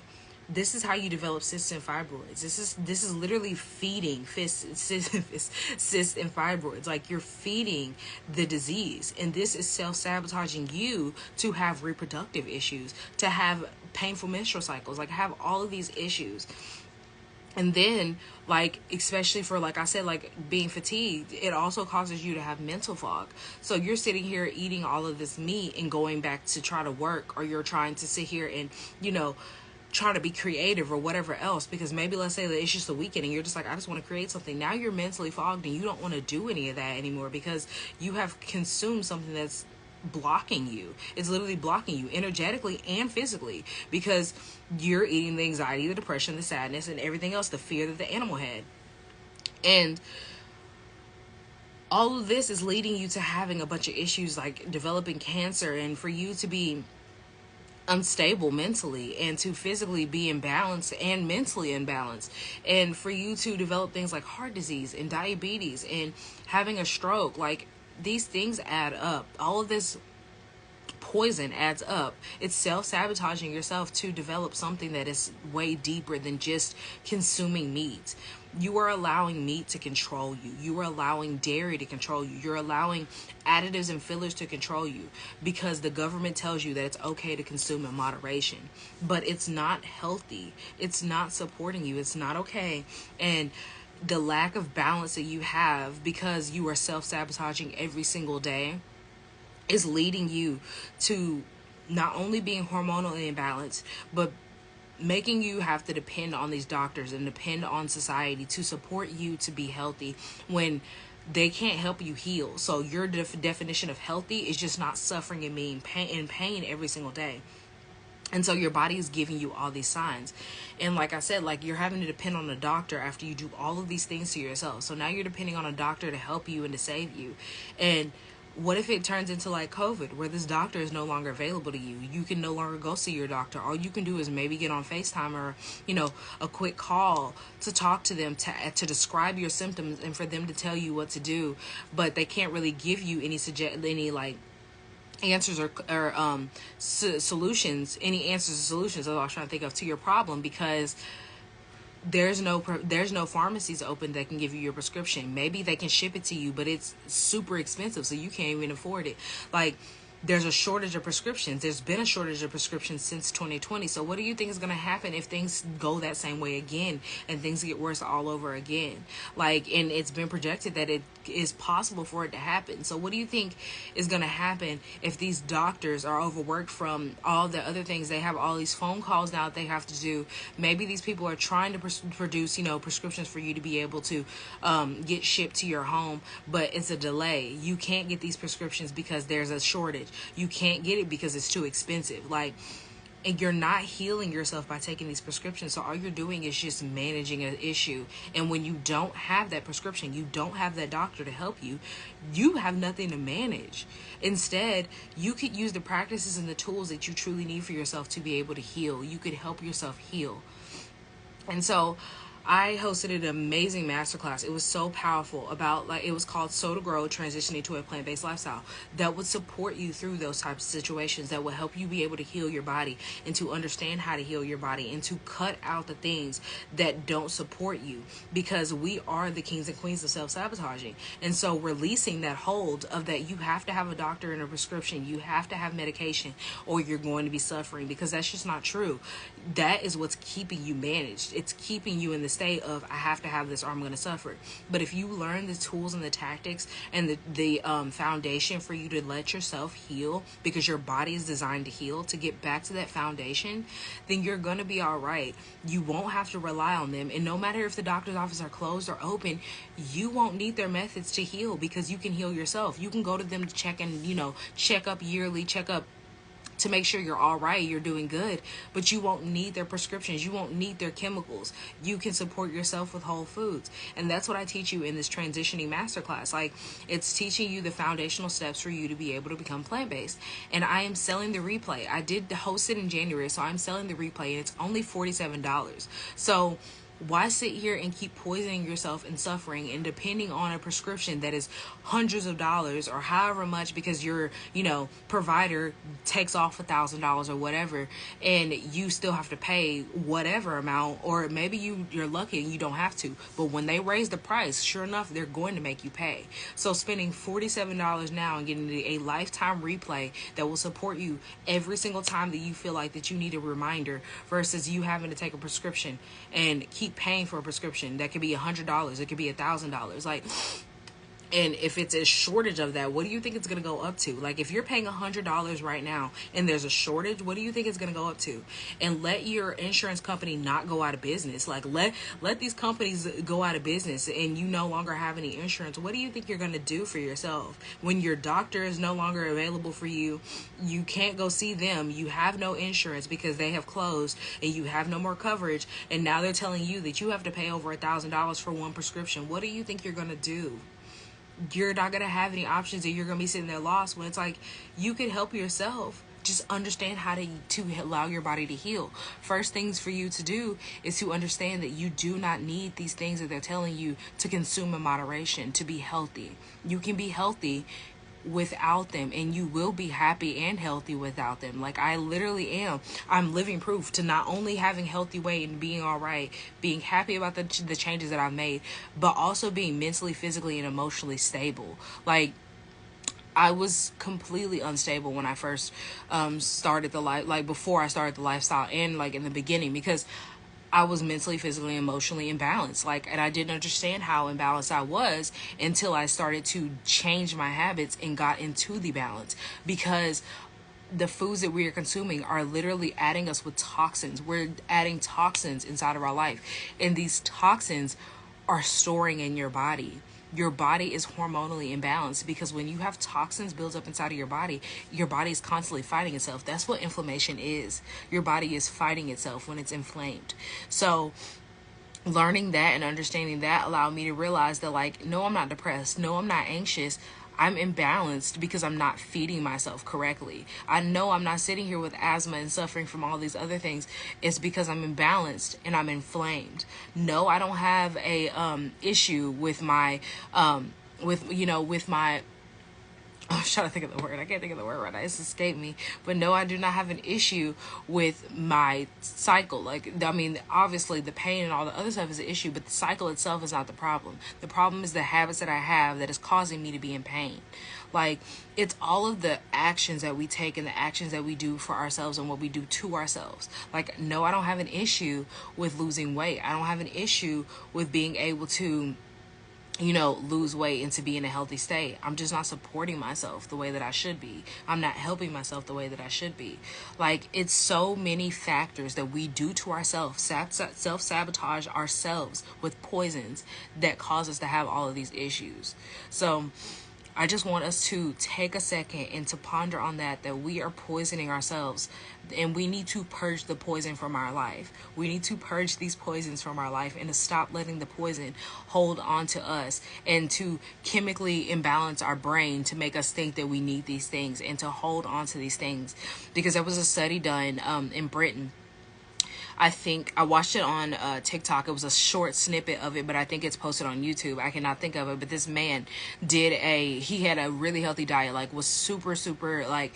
This is how you develop cysts and fibroids. This is literally feeding cysts and fibroids. Like, you're feeding the disease, and this is self-sabotaging you to have reproductive issues, to have painful menstrual cycles, like have all of these issues. And then, like, especially for, like I said, like being fatigued, it also causes you to have mental fog. So you're sitting here eating all of this meat and going back to try to work, or you're trying to sit here and, try to be creative or whatever else, because maybe let's say that it's just a weekend and you're just like, I just want to create something. Now you're mentally fogged and you don't want to do any of that anymore, because you have consumed something that's blocking you. It's literally blocking you energetically and physically, because you're eating the anxiety, the depression, the sadness, and everything else, the fear that the animal had. And all of this is leading you to having a bunch of issues, like developing cancer, and for you to be unstable mentally, and to physically be imbalanced and mentally imbalanced, and for you to develop things like heart disease and diabetes and having a stroke. Like, these things add up. All of this poison adds up. It's self-sabotaging yourself to develop something that is way deeper than just consuming meat. You are allowing meat to control you. You are allowing dairy to control you. You're allowing additives and fillers to control you because the government tells you that it's okay to consume in moderation. But it's not healthy. It's not supporting you. It's not okay. And the lack of balance that you have because you are self-sabotaging every single day is leading you to not only being hormonally imbalanced, but making you have to depend on these doctors and depend on society to support you to be healthy when they can't help you heal. So your definition of healthy is just not suffering and being in pain every single day. And so your body is giving you all these signs. And like I said, like, you're having to depend on a doctor after you do all of these things to yourself. So now you're depending on a doctor to help you and to save you. And what if it turns into like COVID, where this doctor is no longer available to you? You can no longer go see your doctor. All you can do is maybe get on FaceTime or, a quick call to talk to them, to describe your symptoms and for them to tell you what to do. But they can't really give you any answers or solutions, any answers or solutions that I was trying to think of to your problem, because there's no pharmacies open that can give you your prescription. Maybe they can ship it to you, but it's super expensive, so you can't even afford it. Like, there's a shortage of prescriptions. There's been a shortage of prescriptions since 2020. So what do you think is going to happen if things go that same way again and things get worse all over again? Like, and it's been projected that it is possible for it to happen. So what do you think is going to happen if these doctors are overworked from all the other things? They have all these phone calls now that they have to do. Maybe these people are trying to produce, prescriptions for you to be able to get shipped to your home, but it's a delay. You can't get these prescriptions because there's a shortage. You can't get it because it's too expensive. Like, and you're not healing yourself by taking these prescriptions. So all you're doing is just managing an issue. And when you don't have that prescription, you don't have that doctor to help you, you have nothing to manage. Instead, you could use the practices and the tools that you truly need for yourself to be able to heal. You could help yourself heal. And so I hosted an amazing masterclass. It was so powerful it was called Soul to Grow, Transitioning to a Plant-Based Lifestyle, that would support you through those types of situations, that will help you be able to heal your body and to understand how to heal your body and to cut out the things that don't support you, because we are the kings and queens of self-sabotaging. And so releasing that hold of that you have to have a doctor and a prescription, you have to have medication, or you're going to be suffering, because that's just not true. That is what's keeping you managed. It's keeping you in the state of, I have to have this or I'm going to suffer. But if you learn the tools and the tactics and the foundation for you to let yourself heal, because your body is designed to heal, to get back to that foundation, then you're going to be all right. You won't have to rely on them. And no matter if the doctor's office are closed or open, you won't need their methods to heal, because you can heal yourself. You can go to them to check up yearly, check up to make sure you're all right, you're doing good, but you won't need their prescriptions. You won't need their chemicals. You can support yourself with whole foods. And that's what I teach you in this transitioning masterclass. Like, it's teaching you the foundational steps for you to be able to become plant-based. And I am selling the replay. I did host it in January, so I'm selling the replay, and it's only $47. So why sit here and keep poisoning yourself and suffering and depending on a prescription that is hundreds of dollars or however much, because your, provider takes off $1,000 or whatever, and you still have to pay whatever amount, or maybe you're lucky and you don't have to. But when they raise the price, sure enough, they're going to make you pay. So spending $47 now and getting a lifetime replay that will support you every single time that you feel like that you need a reminder, versus you having to take a prescription and keep paying for a prescription that could be $100, it could be $1,000. Like, and if it's a shortage of that, what do you think it's going to go up to? Like, if you're paying $100 right now and there's a shortage, what do you think it's going to go up to? And let your insurance company not go out of business. Like, let these companies go out of business and you no longer have any insurance. What do you think you're going to do for yourself when your doctor is no longer available for you? You can't go see them. You have no insurance because they have closed, and you have no more coverage. And now they're telling you that you have to pay over $1,000 for one prescription. What do you think you're going to do? You're not going to have any options, and you're going to be sitting there lost, when it's like, you can help yourself. Just understand how to allow your body to heal. First things for you to do is to understand that you do not need these things that they're telling you to consume in moderation to be healthy. You can be healthy without them, and you will be happy and healthy without them. Like, I literally am. I'm living proof to not only having healthy weight and being all right, being happy about the changes that I've made, but also being mentally, physically, and emotionally stable. Like, I was completely unstable when I first started the life, like before I started the lifestyle, and like in the beginning, because I was mentally, physically, emotionally imbalanced. Like, and I didn't understand how imbalanced I was until I started to change my habits and got into the balance. Because the foods that we are consuming are literally adding us with toxins. We're adding toxins inside of our life. And these toxins are storing in your body. Your body is hormonally imbalanced, because when you have toxins built up inside of your body is constantly fighting itself. That's what inflammation is. Your body is fighting itself when it's inflamed. So learning that and understanding that allowed me to realize that, like, no, I'm not depressed. No, I'm not anxious. I'm imbalanced because I'm not feeding myself correctly. I know I'm not sitting here with asthma and suffering from all these other things. It's because I'm imbalanced and I'm inflamed. No, I don't have a issue with my with my I'm trying to think of the word. I can't think of the word right now. It's escaped me. But no, I do not have an issue with my cycle. Like, I mean, obviously the pain and all the other stuff is an issue, but the cycle itself is not the problem. The problem is the habits that I have that is causing me to be in pain. Like, it's all of the actions that we take and the actions that we do for ourselves and what we do to ourselves. Like, no, I don't have an issue with losing weight. I don't have an issue with being able to lose weight and to be in a healthy state. I'm just not supporting myself the way that I should be. I'm not helping myself the way that I should be. Like, it's so many factors that we do to ourselves, self-sabotage ourselves with poisons that cause us to have all of these issues. So I just want us to take a second and to ponder on that we are poisoning ourselves, and we need to purge the poison from our life. We need to purge these poisons from our life and to stop letting the poison hold on to us and to chemically imbalance our brain to make us think that we need these things and to hold on to these things. Because there was a study done in Britain. I think I watched it on TikTok. It was a short snippet of it, but I think it's posted on YouTube. I cannot think of it, but this man he had a really healthy diet, like was super, like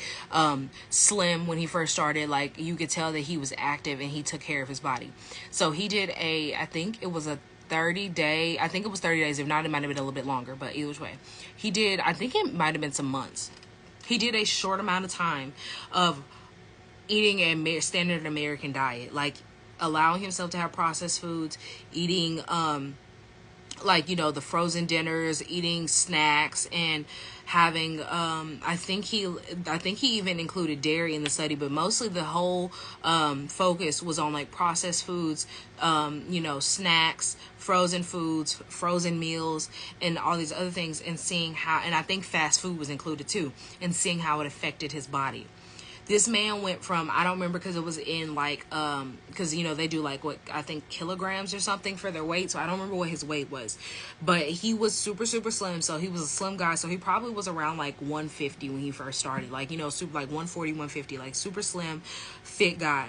slim when he first started. Like, you could tell that he was active and he took care of his body. So he did I think it was 30 days. If not, it might have been a little bit longer, but either way, I think it might have been some months. He did a short amount of time of eating a standard American diet, like allowing himself to have processed foods, eating the frozen dinners, eating snacks, and having I think he even included dairy in the study, but mostly the whole focus was on like processed foods, snacks, frozen foods, frozen meals, and all these other things, and seeing how, and I think fast food was included too, and seeing how it affected his body. This man went from, I don't remember because it was in like, because, they do like what I think kilograms or something for their weight. So I don't remember what his weight was, but he was super, super slim. So he was a slim guy. So he probably was around like 150 when he first started, like, super like 140, 150, like super slim, fit guy.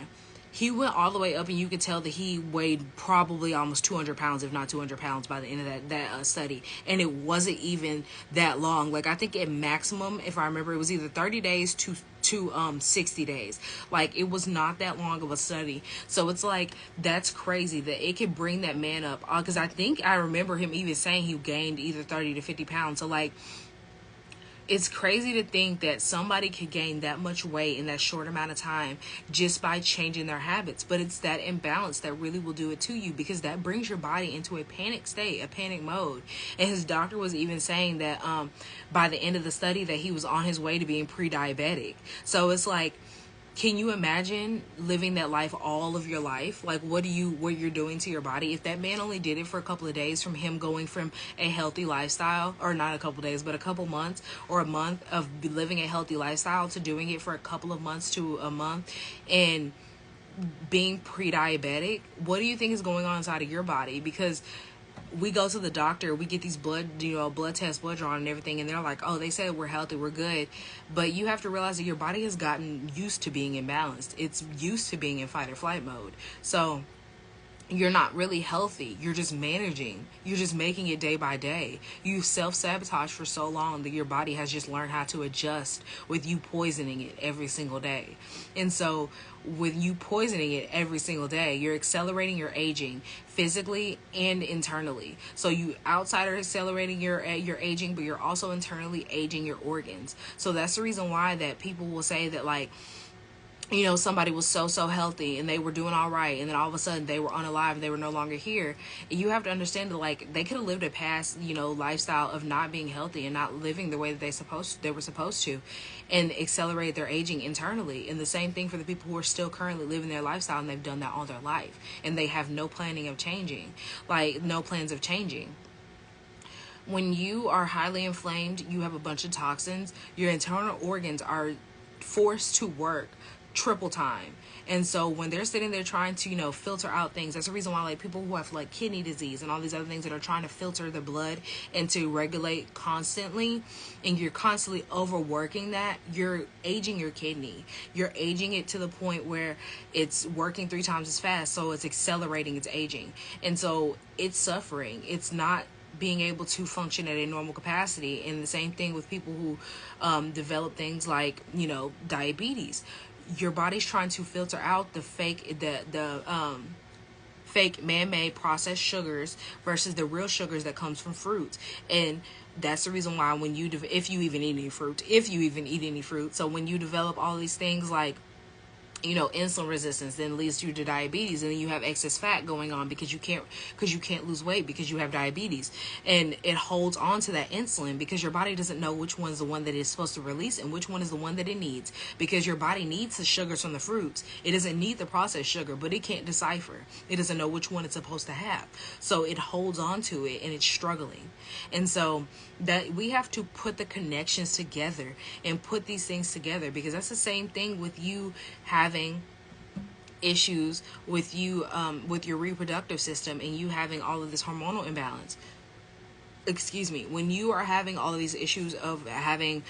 He went all the way up, and you could tell that he weighed probably almost 200 pounds, if not 200 pounds by the end of that study. And it wasn't even that long. Like, I think at maximum, if I remember, it was either 30 days to 60 days. Like, it was not that long of a study. So it's like, that's crazy that it could bring that man up. Because I think I remember him even saying he gained either 30 to 50 pounds. So like, it's crazy to think that somebody could gain that much weight in that short amount of time just by changing their habits. But it's that imbalance that really will do it to you, because that brings your body into a panic state, a panic mode. And his doctor was even saying that by the end of the study that he was on his way to being pre-diabetic. So it's like, can you imagine living that life all of your life? Like, what you're doing to your body? If that man only did it for a couple of days, from him going from a healthy lifestyle, or not a couple of days, but a couple months or a month of living a healthy lifestyle, to doing it for a couple of months to a month and being pre-diabetic, what do you think is going on inside of your body? Because we go to the doctor, we get these blood tests, blood drawn and everything, and they're like, oh, they said we're healthy, we're good. But you have to realize that your body has gotten used to being imbalanced. It's used to being in fight or flight mode. So you're not really healthy. You're just managing. You're just making it day by day. You self-sabotage for so long that your body has just learned how to adjust with you poisoning it every single day. And so with you poisoning it every single day, you're accelerating your aging physically and internally. So you outside are accelerating your aging, but you're also internally aging your organs. So that's the reason why that people will say that, like, somebody was so healthy and they were doing all right, and then all of a sudden they were unalive and they were no longer here. And you have to understand that, like, they could have lived a past, lifestyle of not being healthy and not living the way that they were supposed to, and accelerate their aging internally. And the same thing for the people who are still currently living their lifestyle, and they've done that all their life, and they have no plans of changing. When you are highly inflamed, you have a bunch of toxins. Your internal organs are forced to work triple time. And so when they're sitting there trying to, filter out things, that's the reason why, like, people who have, like, kidney disease and all these other things that are trying to filter the blood and to regulate constantly, and you're constantly overworking that, you're aging your kidney. You're aging it to the point where it's working 3 times as fast, so it's accelerating its aging. And so it's suffering. It's not being able to function at a normal capacity. And the same thing with people who develop things like, diabetes. Your body's trying to filter out the fake man-made processed sugars versus the real sugars that comes from fruits. And that's the reason why when if you even eat any fruit, so when you develop all these things like insulin resistance, then leads you to diabetes, and then you have excess fat going on because you can't lose weight because you have diabetes, and it holds on to that insulin because your body doesn't know which one's the one that it's supposed to release and which one is the one that it needs, because your body needs the sugars from the fruits. It doesn't need the processed sugar, but it can't decipher. It doesn't know which one it's supposed to have, so it holds on to it and it's struggling. And so that we have to put the connections together and put these things together, because that's the same thing with you having issues with with your reproductive system and you having all of this hormonal imbalance. When you are having all of these issues of having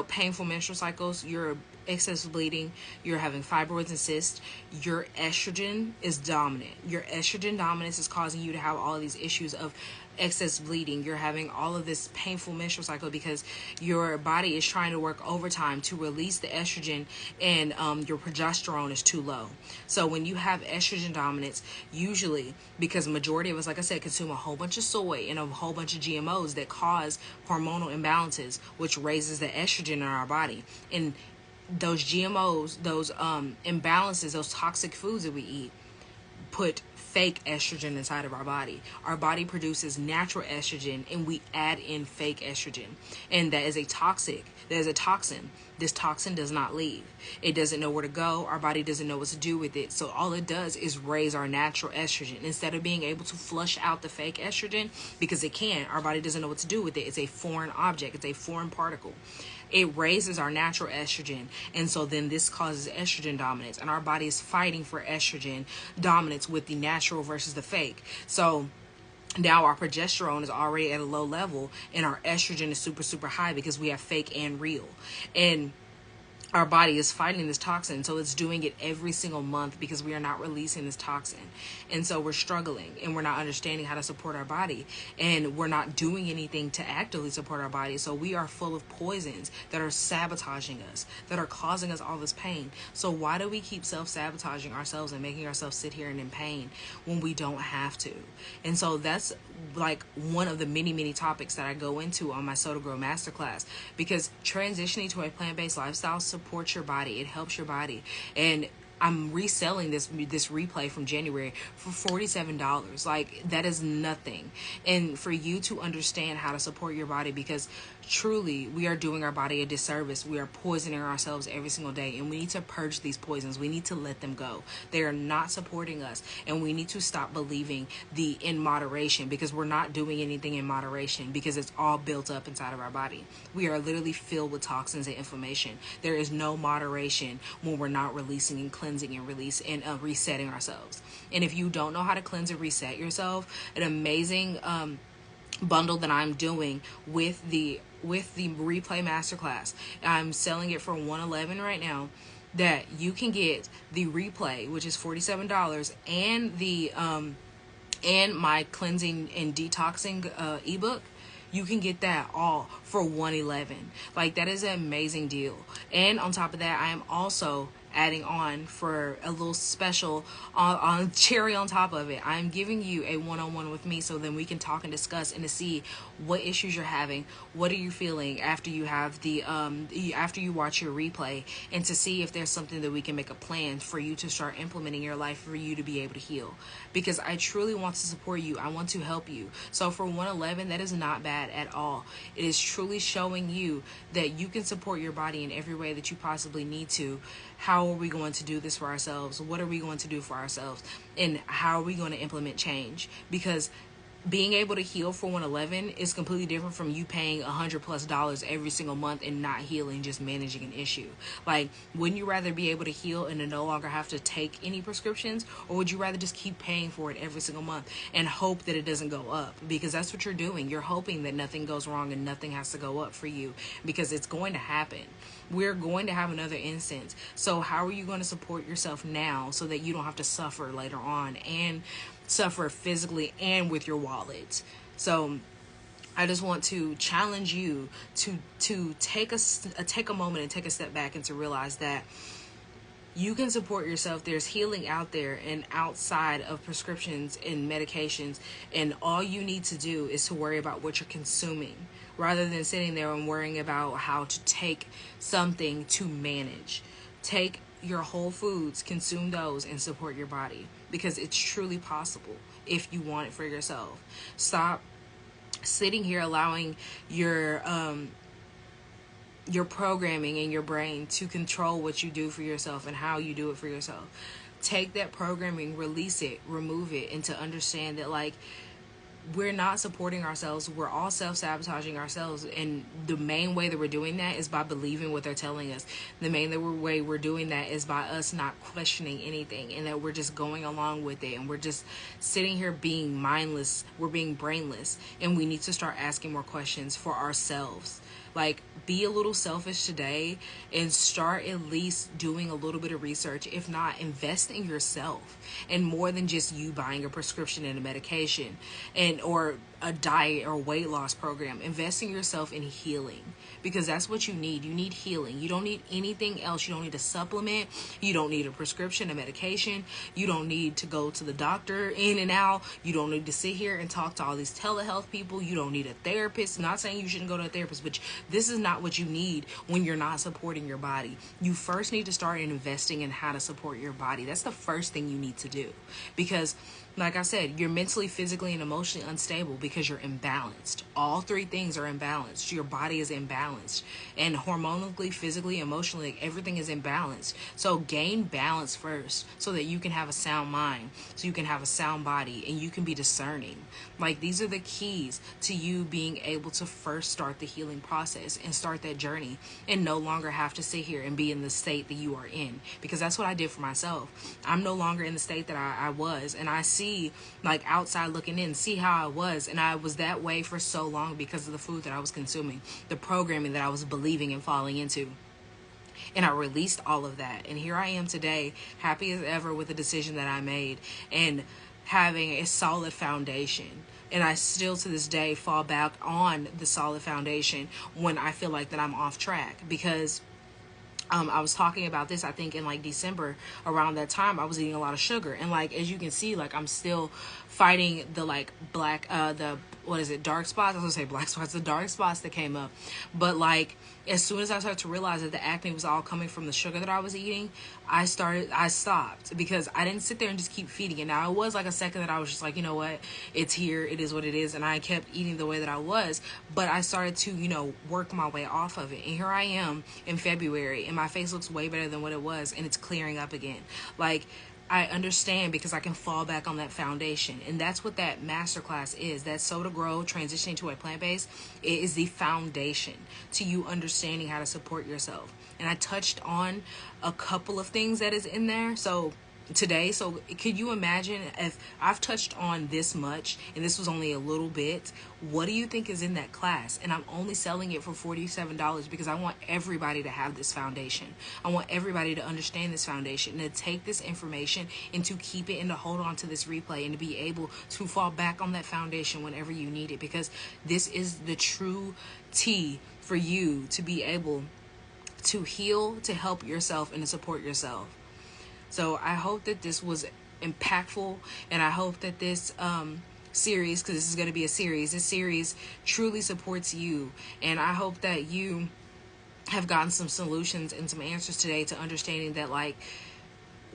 painful menstrual cycles, your excess bleeding, you're having fibroids and cysts, your estrogen is dominant. Your estrogen dominance is causing you to have all of these issues of excess bleeding. You're having all of this painful menstrual cycle because your body is trying to work overtime to release the estrogen, and your progesterone is too low. So when you have estrogen dominance, usually, because the majority of us, like I said, consume a whole bunch of soy and a whole bunch of GMOs that cause hormonal imbalances, which raises the estrogen in our body. And those GMOs, those imbalances, those toxic foods that we eat, put fake estrogen inside of our body. Our body produces natural estrogen, and we add in fake estrogen, and that is a toxin. This toxin does not leave. It doesn't know where to go. Our body doesn't know what to do with it. So all it does is raise our natural estrogen instead of being able to flush out the fake estrogen, because it can't. Our body doesn't know what to do with it. It's a foreign object. It's a foreign particle. It raises our natural estrogen, and so then this causes estrogen dominance, and our body is fighting for estrogen dominance with the natural versus the fake. So now our progesterone is already at a low level, and our estrogen is super high because we have fake and real. And our body is fighting this toxin, so it's doing it every single month because we are not releasing this toxin. And so we're struggling, and we're not understanding how to support our body, and we're not doing anything to actively support our body. So we are full of poisons that are sabotaging us, that are causing us all this pain. So why do we keep self-sabotaging ourselves and making ourselves sit here and in pain when we don't have to? And so that's like one of the many topics that I go into on my Soul to Grow Masterclass, because transitioning to a plant-based lifestyle supports your body. It helps your body. And I'm reselling this replay from January for $47. Like, that is nothing. And for you to understand how to support your body, because truly we are doing our body a disservice. We are poisoning ourselves every single day, and we need to purge these poisons. We need to let them go. They are not supporting us, and we need to stop believing the in moderation, because we're not doing anything in moderation, because it's all built up inside of our body. We are literally filled with toxins and inflammation. There is no moderation when we're not releasing and cleansing and resetting ourselves. And if you don't know how to cleanse and reset yourself, an amazing bundle that I'm doing with the replay masterclass, I'm selling it for $111 right now. that you can get the replay, which is $47, and the and my cleansing and detoxing ebook. You can get that all for $111. Like, that is an amazing deal. And on top of that, I am also adding on for a little special on cherry on top of it. I'm giving you a one-on-one with me, so then we can talk and discuss and to see what issues you're having, what are you feeling after you have the after you watch your replay, and to see if there's something that we can make a plan for you to start implementing in your life for you to be able to heal. Because I truly want to support you. I want to help you. So for $111, that is not bad at all. It is truly showing you that you can support your body in every way that you possibly need to. How are we going to do this for ourselves? What are we going to do for ourselves? And how are we going to implement change? Because being able to heal for $111 is completely different from you paying $100+ every single month and not healing, just managing an issue. Like, wouldn't you rather be able to heal and to no longer have to take any prescriptions? Or would you rather just keep paying for it every single month and hope that it doesn't go up? Because that's what you're doing. You're hoping that nothing goes wrong and nothing has to go up for you, because it's going to happen. We're going to have another instance. So how are you going to support yourself now so that you don't have to suffer later on, and suffer physically and with your wallet? So I just want to challenge you to take a moment and take a step back and to realize that you can support yourself. There's healing out there and outside of prescriptions and medications, and all you need to do is to worry about what you're consuming, rather than sitting there and worrying about how to take something to manage. Take your whole foods, consume those, and support your body, because it's truly possible if you want it for yourself. Stop sitting here allowing your programming in your brain to control what you do for yourself and how you do it for yourself. Take that programming, release it, remove it, and to understand that, like, we're not supporting ourselves. We're all self-sabotaging ourselves. And the main way that we're doing that is by believing what they're telling us. The main way we're doing that is by us not questioning anything, and that we're just going along with it. And we're just sitting here being mindless. We're being brainless. And we need to start asking more questions for ourselves. Like, be a little selfish today and start at least doing a little bit of research. If not, invest in yourself, and more than just you buying a prescription and a medication or a diet or weight loss program. Invest in yourself in healing, because that's what you need. You need healing. You don't need anything else. You don't need a supplement. You don't need a prescription, a medication. You don't need to go to the doctor in and out. You don't need to sit here and talk to all these telehealth people. You don't need a therapist. I'm not saying you shouldn't go to a therapist, but this is not what you need when you're not supporting your body. You first need to start investing in how to support your body. That's the first thing you need to do, because like I said, you're mentally, physically, and emotionally unstable because you're imbalanced. All three things are imbalanced. Your body is imbalanced. And hormonally, physically, emotionally, everything is imbalanced. So gain balance first so that you can have a sound mind, so you can have a sound body, and you can be discerning. Like, these are the keys to you being able to first start the healing process and start that journey, and no longer have to sit here and be in the state that you are in. Because that's what I did for myself. I'm no longer in the state that I was, and I see, like, outside looking in, see how I was, and I was that way for so long because of the food that I was consuming, the programming that I was believing and falling into. And I released all of that, and here I am today, happy as ever with the decision that I made and having a solid foundation. And I still to this day fall back on the solid foundation when I feel like that I'm off track, because I was talking about this, I think, in like December. Around that time, I was eating a lot of sugar, and like, as you can see, like, I'm still fighting the like dark spots. I was gonna say black spots, the dark spots that came up. But like, as soon as I started to realize that the acne was all coming from the sugar that I was eating, I stopped, because I didn't sit there and just keep feeding it. Now, it was like a second that I was just like, you know what, it's here, it is what it is, and I kept eating the way that I was. But I started to, work my way off of it, and here I am in February, and my face looks way better than what it was, and it's clearing up again. Like, I understand, because I can fall back on that foundation. And that's what that masterclass is. That Sow to Grow, transitioning to a plant-based, it is the foundation to you understanding how to support yourself. And I touched on a couple of things that is in there. So today. So could you imagine if I've touched on this much and this was only a little bit? What do you think is in that class? And I'm only selling it for $47 because I want everybody to have this foundation. I want everybody to understand this foundation and to take this information and to keep it and to hold on to this replay and to be able to fall back on that foundation whenever you need it, because this is the true tea for you to be able to heal, to help yourself, and to support yourself. So I hope that this was impactful, and I hope that this series, because this is going to be a series, this series truly supports you. And I hope that you have gotten some solutions and some answers today to understanding that, like,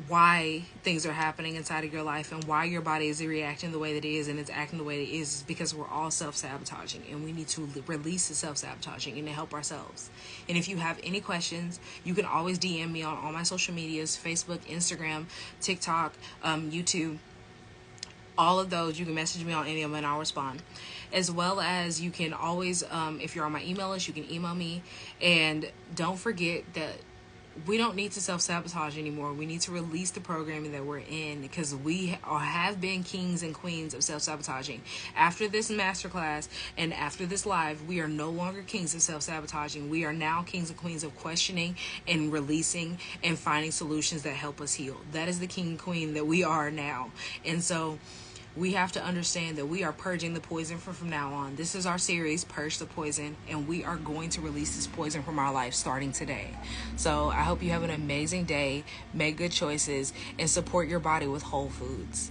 why things are happening inside of your life and why your body is reacting the way that it is and it's acting the way it is because we're all self-sabotaging, and we need to release the self-sabotaging and to help ourselves. And if you have any questions, you can always DM me on all my social medias: Facebook, Instagram, TikTok, YouTube, all of those. You can message me on any of them and I'll respond. As well as you can always, if you're on my email list, you can email me. And don't forget that we don't need to self-sabotage anymore. We need to release the programming that we're in, because we have been kings and queens of self-sabotaging. After this masterclass and after this live, we are no longer kings of self-sabotaging. We are now kings and queens of questioning and releasing and finding solutions that help us heal. That is the king and queen that we are now. And so we have to understand that we are purging the poison from now on. This is our series, Purge the Poison, and we are going to release this poison from our life starting today. So I hope you have an amazing day, make good choices, and support your body with whole foods.